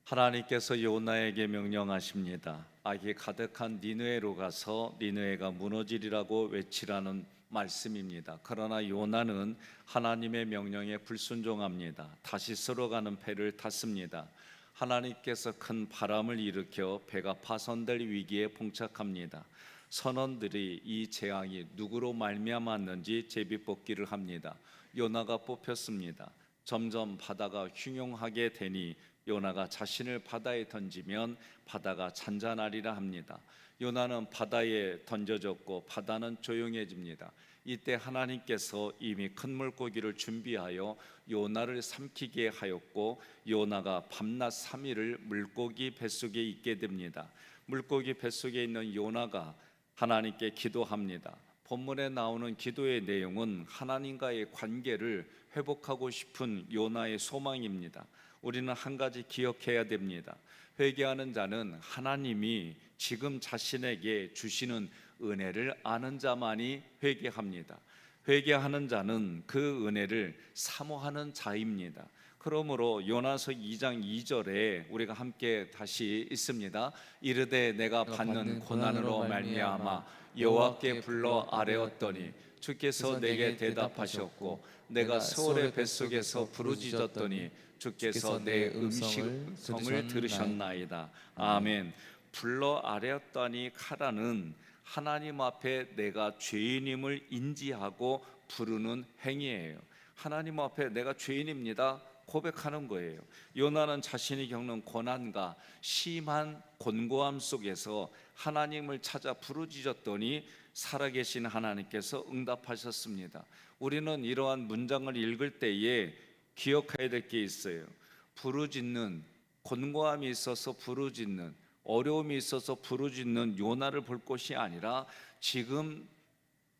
하나님께서 요나에게 명령하십니다. 악이 가득한 니느웨로 가서 니느웨가 무너지리라고 외치라는 말씀입니다. 그러나 요나는 하나님의 명령에 불순종합니다. 다시 쓸어가는 배를 탔습니다. 하나님께서 큰 바람을 일으켜 배가 파손될 위기에 봉착합니다. 선원들이 이 재앙이 누구로 말미암았는지 제비뽑기를 합니다. 요나가 뽑혔습니다. 점점 바다가 흉흉하게 되니 요나가 자신을 바다에 던지면 바다가 잔잔하리라 합니다. 요나는 바다에 던져졌고 바다는 조용해집니다. 이때 하나님께서 이미 큰 물고기를 준비하여 요나를 삼키게 하였고 요나가 밤낮 3일을 물고기 뱃속에 있게 됩니다. 물고기 뱃속에 있는 요나가 하나님께 기도합니다. 본문에 나오는 기도의 내용은 하나님과의 관계를 회복하고 싶은 요나의 소망입니다. 우리는 한 가지 기억해야 됩니다. 회개하는 자는 하나님이 지금 자신에게 주시는 은혜를 아는 자만이 회개합니다. 회개하는 자는 그 은혜를 사모하는 자입니다. 그러므로 요나서 2장 2절에 우리가 함께 다시 읽습니다. 이르되 내가 받는 고난으로 말미암아 여호와께 불러 아뢰었더니 주께서 내게 대답하셨고 내가 세월의 뱃속에서 부르짖었더니 주께서 내 음성을 들으셨나이다. 아멘. 불러 아뢰었더니 카라는 하나님 앞에 내가 죄인임을 인지하고 부르는 행위예요. 하나님 앞에 내가 죄인입니다 고백하는 거예요. 요나는 자신이 겪는 고난과 심한 곤고함 속에서 하나님을 찾아 부르짖었더니 살아계신 하나님께서 응답하셨습니다. 우리는 이러한 문장을 읽을 때에 기억해야 될 게 있어요. 부르짖는, 곤고함이 있어서 부르짖는, 어려움이 있어서 부르짖는 요나를 볼 것이 아니라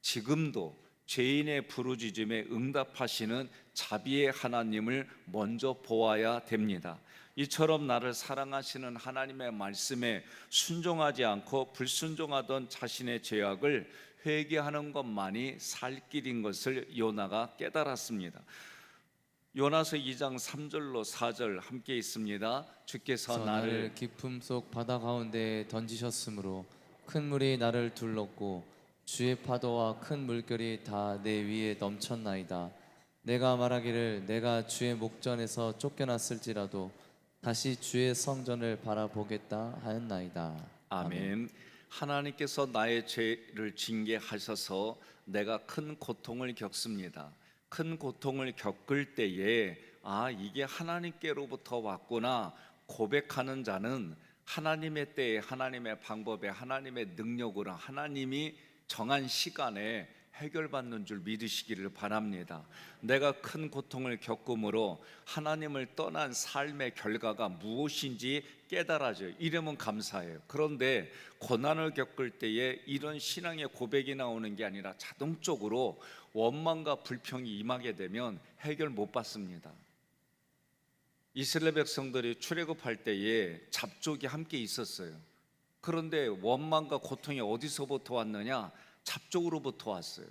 지금도 죄인의 부르짖음에 응답하시는 자비의 하나님을 먼저 보아야 됩니다. 이처럼 나를 사랑하시는 하나님의 말씀에 순종하지 않고 불순종하던 자신의 죄악을 회개하는 것만이 살 길인 것을 요나가 깨달았습니다. 요나서 2장 3절로 4절 함께 있습니다. 주께서 나를 깊음 속 바다 가운데 던지셨으므로 큰 물이 나를 둘렀고 주의 파도와 큰 물결이 다 내 위에 넘쳤나이다. 내가 말하기를 내가 주의 목전에서 쫓겨났을지라도 다시 주의 성전을 바라보겠다 하였나이다. 아멘. 하나님께서 나의 죄를 징계하셔서 내가 큰 고통을 겪습니다. 큰 고통을 겪을 때에 이게 하나님께로부터 왔구나 고백하는 자는 하나님의 때에 하나님의 방법에 하나님의 능력으로 하나님이 정한 시간에 해결받는 줄 믿으시기를 바랍니다. 내가 큰 고통을 겪음으로 하나님을 떠난 삶의 결과가 무엇인지 깨달아져요. 이러면 감사해요. 그런데 고난을 겪을 때에 이런 신앙의 고백이 나오는 게 아니라 자동적으로 원망과 불평이 임하게 되면 해결 못 받습니다. 이스라엘 백성들이 출애굽할 때에 잡족이 함께 있었어요. 그런데 원망과 고통이 어디서부터 왔느냐? 잡족으로부터 왔어요.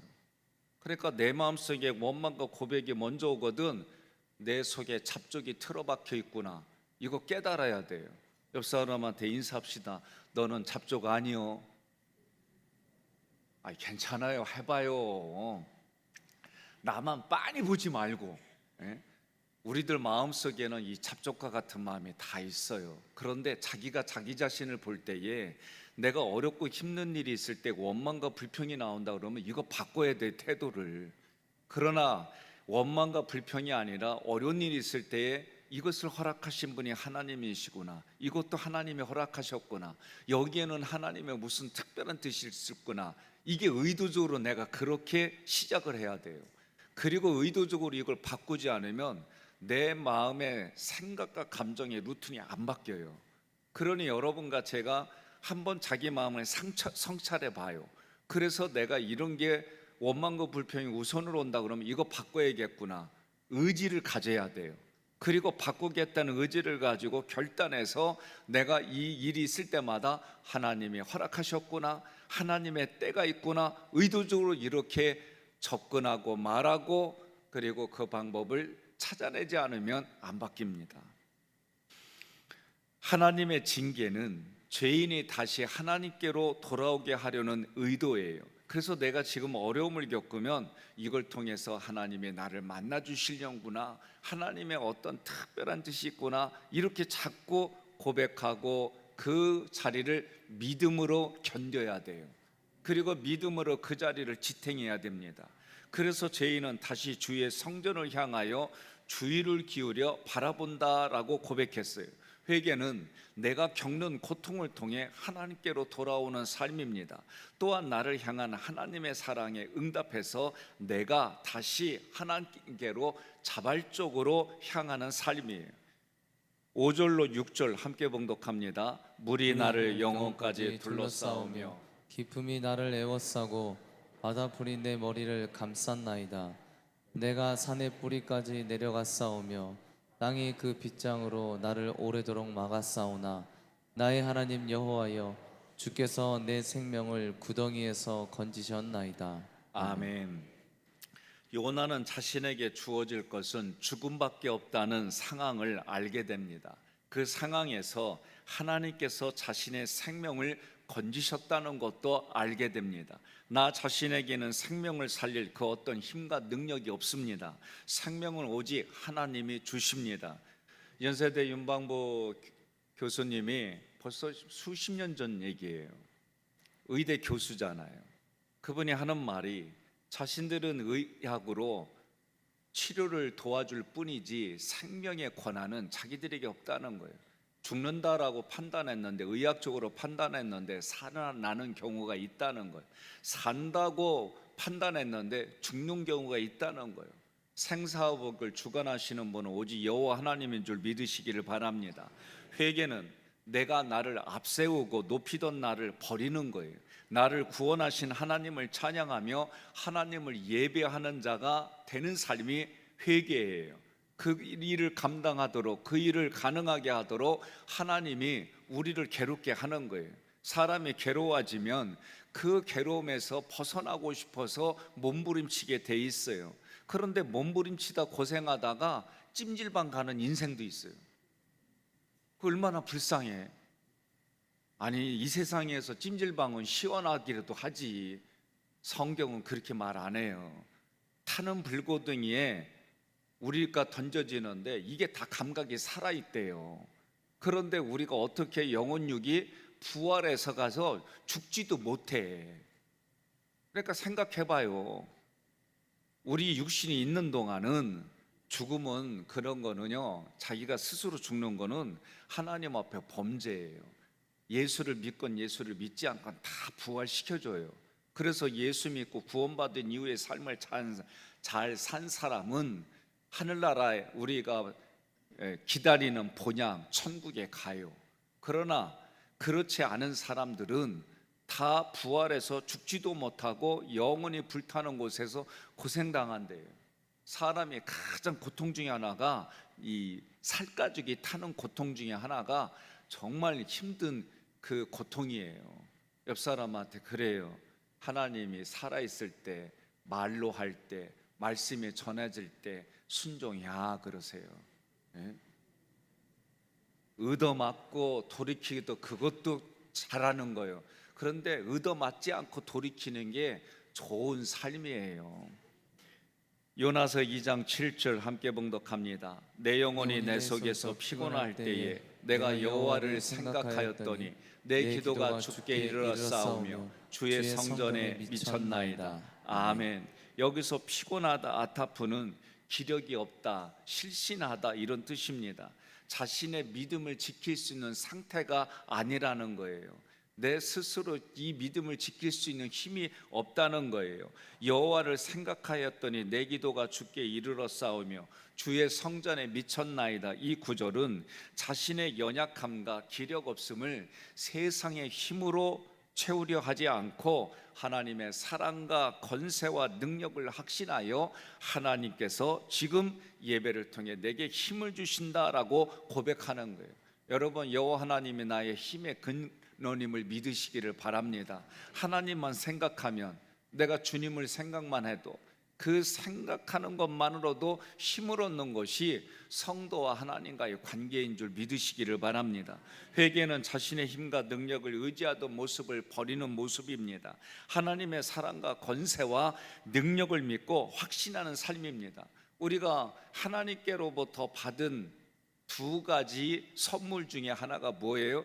그러니까 내 마음속에 원망과 고백이 먼저 오거든 내 속에 잡족이 틀어박혀 있구나. 이거 깨달아야 돼요. 옆 사람한테 인사합시다. 너는 잡족 아니요. 괜찮아요. 해봐요. 나만 빤히 보지 말고. 우리들 마음속에는 이 잡족과 같은 마음이 다 있어요. 그런데 자기가 자기 자신을 볼 때에 내가 어렵고 힘든 일이 있을 때 원망과 불평이 나온다 그러면 이거 바꿔야 돼, 태도를. 그러나 원망과 불평이 아니라 어려운 일이 있을 때에 이것을 허락하신 분이 하나님이시구나, 이것도 하나님이 허락하셨구나, 여기에는 하나님의 무슨 특별한 뜻이 있었구나, 이게 의도적으로 내가 그렇게 시작을 해야 돼요. 그리고 의도적으로 이걸 바꾸지 않으면 내 마음의 생각과 감정의 루틴이 안 바뀌어요. 그러니 여러분과 제가 한번 자기 마음을 성찰해 봐요. 그래서 내가 이런 게 원망과 불평이 우선으로 온다 그러면 이거 바꿔야겠구나, 의지를 가져야 돼요. 그리고 바꾸겠다는 의지를 가지고 결단해서 내가 이 일이 있을 때마다 하나님이 허락하셨구나, 하나님의 때가 있구나, 의도적으로 이렇게 접근하고 말하고 그리고 그 방법을 찾아내지 않으면 안 바뀝니다. 하나님의 징계는 죄인이 다시 하나님께로 돌아오게 하려는 의도예요. 그래서 내가 지금 어려움을 겪으면 이걸 통해서 하나님이 나를 만나 주시려구나, 하나님의 어떤 특별한 뜻이 있구나, 이렇게 자꾸 고백하고 그 자리를 믿음으로 견뎌야 돼요. 그리고 믿음으로 그 자리를 지탱해야 됩니다. 그래서 죄인은 다시 주의 성전을 향하여 주의를 기울여 바라본다라고 고백했어요. 회개는 내가 겪는 고통을 통해 하나님께로 돌아오는 삶입니다. 또한 나를 향한 하나님의 사랑에 응답해서 내가 다시 하나님께로 자발적으로 향하는 삶이에요. 5절로 6절 함께 봉독합니다. 물이 나를 영혼까지 둘러싸우며 기품이 나를 에워싸고 바다불이 내 머리를 감쌌나이다. 내가 산의 뿌리까지 내려갔사오며 땅이 그 빗장으로 나를 오래도록 막았사오나 나의 하나님 여호와여, 주께서 내 생명을 구덩이에서 건지셨나이다. 아멘. 요나는 자신에게 주어질 것은 죽음밖에 없다는 상황을 알게 됩니다. 그 상황에서 하나님께서 자신의 생명을 건지셨다는 것도 알게 됩니다. 나 자신에게는 생명을 살릴 그 어떤 힘과 능력이 없습니다. 생명은 오직 하나님이 주십니다. 연세대 윤방보 교수님이 벌써 수십 년 전 얘기예요. 의대 교수잖아요. 그분이 하는 말이, 자신들은 의학으로 치료를 도와줄 뿐이지 생명의 권한은 자기들에게 없다는 거예요. 죽는다라고 판단했는데, 의학적으로 판단했는데 살아나는 경우가 있다는 거예요. 산다고 판단했는데 죽는 경우가 있다는 거예요. 생사복을 주관하시는 분은 오직 여호와 하나님인 줄 믿으시기를 바랍니다. 회개는 내가 나를 앞세우고 높이던 나를 버리는 거예요. 나를 구원하신 하나님을 찬양하며 하나님을 예배하는 자가 되는 삶이 회개예요. 그 일을 감당하도록, 그 일을 가능하게 하도록 하나님이 우리를 괴롭게 하는 거예요. 사람이 괴로워지면 그 괴로움에서 벗어나고 싶어서 몸부림치게 돼 있어요. 그런데 몸부림치다 고생하다가 찜질방 가는 인생도 있어요. 그 얼마나 불쌍해. 아니, 이 세상에서 찜질방은 시원하기라도 하지, 성경은 그렇게 말 안 해요. 타는 불고등이에 우리가 던져지는데 이게 다 감각이 살아있대요. 그런데 우리가 어떻게 영혼육이 부활해서 가서 죽지도 못해. 그러니까 생각해봐요. 우리 육신이 있는 동안은, 죽음은 그런 거는요, 자기가 스스로 죽는 거는 하나님 앞에 범죄예요. 예수를 믿건 예수를 믿지 않건 다 부활시켜줘요. 그래서 예수 믿고 구원받은 이후의 삶을 잘 산 사람은 하늘나라에 우리가 기다리는 본향 천국에 가요. 그러나 그렇지 않은 사람들은 다 부활해서 죽지도 못하고 영원히 불타는 곳에서 고생당한대요. 사람이 가장 고통 중에 하나가, 이 살가죽이 타는 고통 중에 하나가 정말 힘든 그 고통이에요. 옆 사람한테 그래요. 하나님이 살아있을 때, 말로 할 때, 말씀이 전해질 때 순종이야 그러세요. 예? 얻어맞고 돌이키기도, 그것도 잘하는 거예요. 그런데 얻어맞지 않고 돌이키는 게 좋은 삶이에요. 요나서 2장 7절 함께 봉독합니다. 내 영혼이 내 속에서 피곤할 때에 내가 여호와를 생각하였더니 내 기도가 주께 이르렀사오며 주의 성전에 미쳤나이다. 아멘. 여기서 피곤하다, 아타프는 기력이 없다, 실신하다, 이런 뜻입니다. 자신의 믿음을 지킬 수 있는 상태가 아니라는 거예요. 내 스스로 이 믿음을 지킬 수 있는 힘이 없다는 거예요. 여호와를 생각하였더니 내 기도가 주께 이르렀사오며 주의 성전에 미쳤나이다. 이 구절은 자신의 연약함과 기력 없음을 세상의 힘으로 채우려 하지 않고 하나님의 사랑과 권세와 능력을 확신하여 하나님께서 지금 예배를 통해 내게 힘을 주신다라고 고백하는 거예요. 여러분, 여호와 하나님이 나의 힘의 근원임을 믿으시기를 바랍니다. 하나님만 생각하면, 내가 주님을 생각만 해도 그 생각하는 것만으로도 힘을 얻는 것이 성도와 하나님과의 관계인 줄 믿으시기를 바랍니다. 회개는 자신의 힘과 능력을 의지하던 모습을 버리는 모습입니다. 하나님의 사랑과 권세와 능력을 믿고 확신하는 삶입니다. 우리가 하나님께로부터 받은 두 가지 선물 중에 하나가 뭐예요?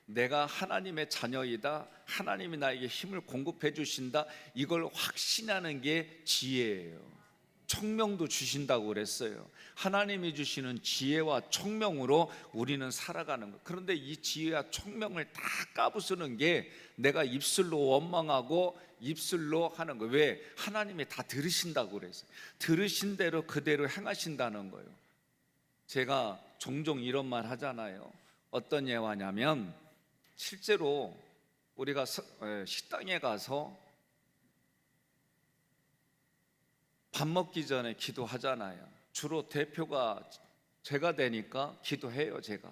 내가 하나님의 자녀이다, 하나님이 나에게 힘을 공급해 주신다, 이걸 확신하는 게 지혜예요. 총명도 주신다고 그랬어요. 하나님이 주시는 지혜와 총명으로 우리는 살아가는 것. 그런데 이 지혜와 총명을 다 까부수는 게 내가 입술로 원망하고 입술로 하는 거예요. 왜? 하나님이 다 들으신다고 그랬어요. 들으신 대로 그대로 행하신다는 거예요. 제가 종종 이런 말 하잖아요. 어떤 예화냐면, 실제로 우리가 식당에 가서 밥 먹기 전에 기도하잖아요. 주로 대표가 제가 되니까 기도해요. 제가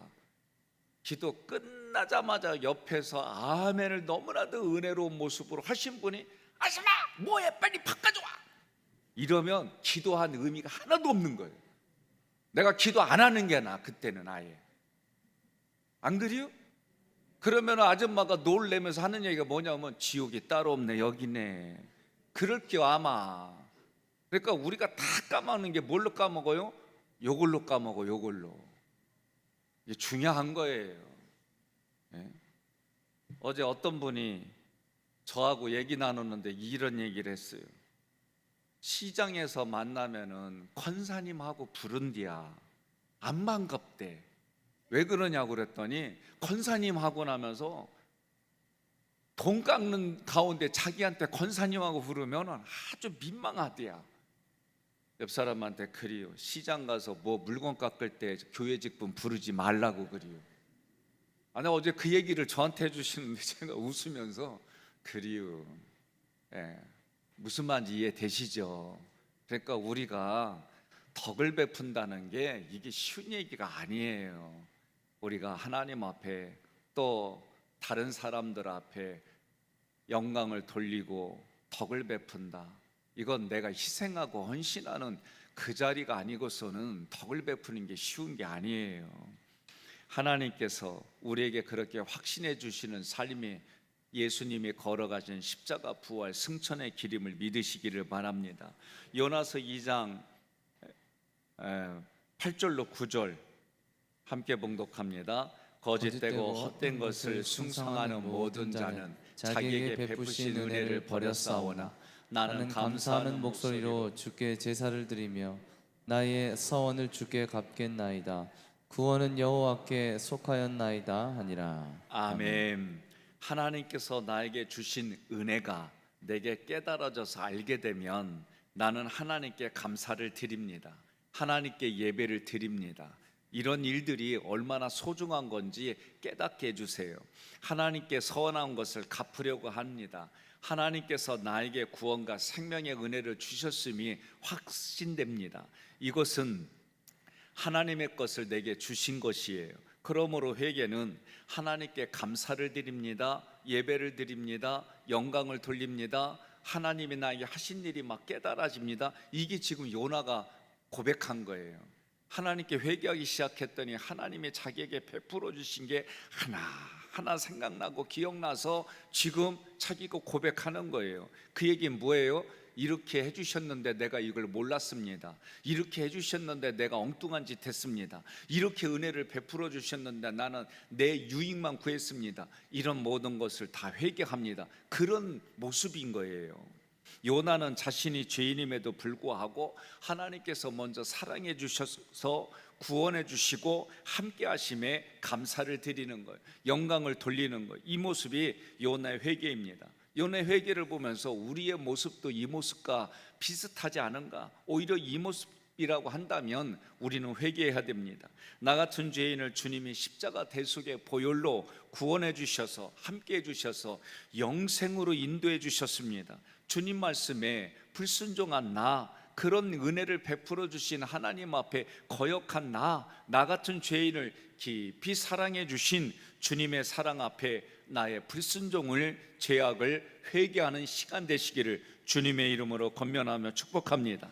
기도 끝나자마자 옆에서 아멘을 너무나도 은혜로운 모습으로 하신 분이, 아줌마 뭐해, 빨리 밥 가져와, 이러면 기도한 의미가 하나도 없는 거예요. 내가 기도 안 하는 게 나아. 그때는 아예. 안 그래요? 그러면 아줌마가 놀래면서 하는 얘기가 뭐냐면, 지옥이 따로 없네, 여기네. 그럴게요 아마. 그러니까 우리가 다 까먹는 게 뭘로 까먹어요? 요걸로 까먹어. 요걸로. 이게 중요한 거예요. 예? 어제 어떤 분이 저하고 얘기 나누는데 이런 얘기를 했어요. 시장에서 만나면은 권사님하고 부른디야 안 반갑대. 왜 그러냐고 그랬더니, 권사님 하고 나면서 돈 깎는 가운데 자기한테 권사님하고 부르면 아주 민망하대야. 옆 사람한테, 그리요, 시장 가서 뭐 물건 깎을 때 교회 직분 부르지 말라고 그리요. 아니, 어제 그 얘기를 저한테 해주시는데 제가 웃으면서, 그리요, 예, 무슨 말인지 이해되시죠? 그러니까 우리가 덕을 베푼다는 게 이게 쉬운 얘기가 아니에요. 우리가 하나님 앞에 또 다른 사람들 앞에 영광을 돌리고 덕을 베푼다, 이건 내가 희생하고 헌신하는 그 자리가 아니고서는 덕을 베푸는 게 쉬운 게 아니에요. 하나님께서 우리에게 그렇게 확신해 주시는 삶이 예수님이 걸어가신 십자가 부활 승천의 길임을 믿으시기를 바랍니다. 요나서 2장 8절로 9절 함께 봉독합니다. 거짓되고 헛된 것을 숭상하는 모든 자는 자기에게 베푸신 은혜를 버렸사오나, 나는 감사하는 목소리로 주께 제사를 드리며 나의 서원을 주께 갚겠나이다. 구원은 여호와께 속하였나이다 하니라. 아멘. 하나님께서 나에게 주신 은혜가 내게 깨달아져서 알게 되면 나는 하나님께 감사를 드립니다. 하나님께 예배를 드립니다. 이런 일들이 얼마나 소중한 건지 깨닫게 해주세요. 하나님께 서원한 것을 갚으려고 합니다. 하나님께서 나에게 구원과 생명의 은혜를 주셨음이 확신됩니다. 이것은 하나님의 것을 내게 주신 것이에요. 그러므로 회개는 하나님께 감사를 드립니다. 예배를 드립니다. 영광을 돌립니다. 하나님이 나에게 하신 일이 막 깨달아집니다. 이게 지금 요나가 고백한 거예요. 하나님께 회개하기 시작했더니 하나님이 자기에게 베풀어 주신 게 하나하나 생각나고 기억나서 지금 자기가 고백하는 거예요. 그 얘기는 뭐예요? 이렇게 해주셨는데 내가 이걸 몰랐습니다. 이렇게 해주셨는데 내가 엉뚱한 짓 했습니다. 이렇게 은혜를 베풀어 주셨는데 나는 내 유익만 구했습니다. 이런 모든 것을 다 회개합니다. 그런 모습인 거예요. 요나는 자신이 죄인임에도 불구하고 하나님께서 먼저 사랑해 주셔서 구원해 주시고 함께 하심에 감사를 드리는 거예요. 영광을 돌리는 거예요. 이 모습이 요나의 회개입니다. 요나의 회개를 보면서 우리의 모습도 이 모습과 비슷하지 않은가? 오히려 이 모습이라고 한다면 우리는 회개해야 됩니다. 나 같은 죄인을 주님이 십자가 대속의 보혈로 구원해 주셔서 함께 해 주셔서 영생으로 인도해 주셨습니다. 주님 말씀에 불순종한 나, 그런 은혜를 베풀어 주신 하나님 앞에 거역한 나 같은 죄인을 깊이 사랑해 주신 주님의 사랑 앞에 나의 불순종을, 죄악을 회개하는 시간 되시기를 주님의 이름으로 권면하며 축복합니다.